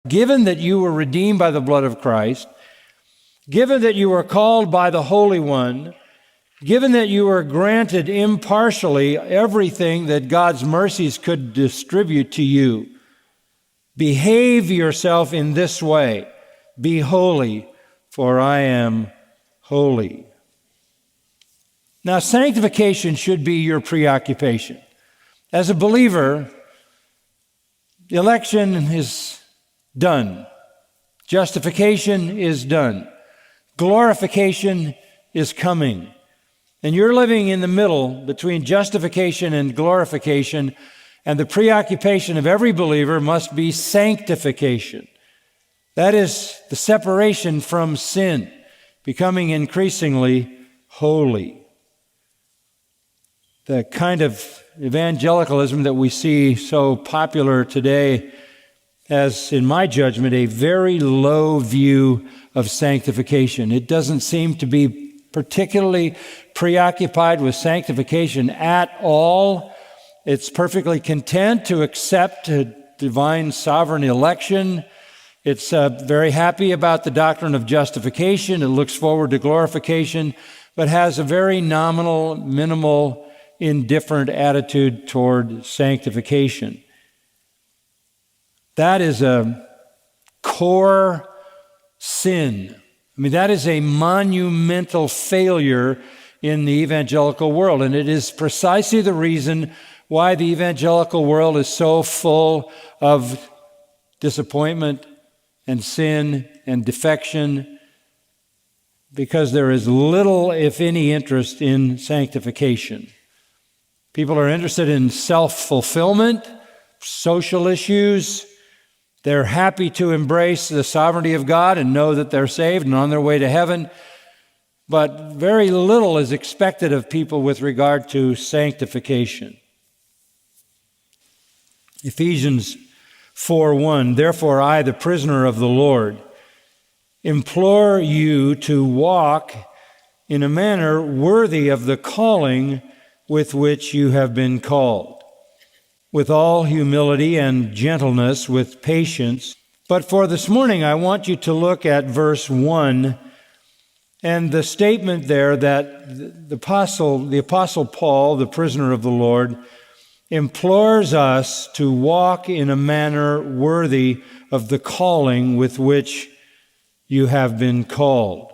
given that you were redeemed by the blood of Christ, given that you were called by the Holy One, given that you were granted impartially everything that God's mercies could distribute to you, behave yourself in this way. Be holy, for I am holy. Now, sanctification should be your preoccupation. As a believer, the election is done. Justification is done. Glorification is coming. And you're living in the middle between justification and glorification, and the preoccupation of every believer must be sanctification. That is the separation from sin, becoming increasingly holy. The kind of evangelicalism that we see so popular today has, in my judgment, a very low view of sanctification. It doesn't seem to be particularly preoccupied with sanctification at all. It's perfectly content to accept a divine sovereign election. It's very happy about the doctrine of justification. It looks forward to glorification, but has a very nominal, minimal, indifferent attitude toward sanctification. That is a core sin. I mean, that is a monumental failure in the evangelical world, and it is precisely the reason why the evangelical world is so full of disappointment and sin and defection, because there is little, if any, interest in sanctification. People are interested in self-fulfillment, social issues. They're happy to embrace the sovereignty of God and know that they're saved and on their way to heaven. But very little is expected of people with regard to sanctification. Ephesians 4:1, therefore I, the prisoner of the Lord, implore you to walk in a manner worthy of the calling with which you have been called, with all humility and gentleness, with patience. But for this morning, I want you to look at verse 1 and the statement there that the Apostle Paul, the prisoner of the Lord, implores us to walk in a manner worthy of the calling with which you have been called.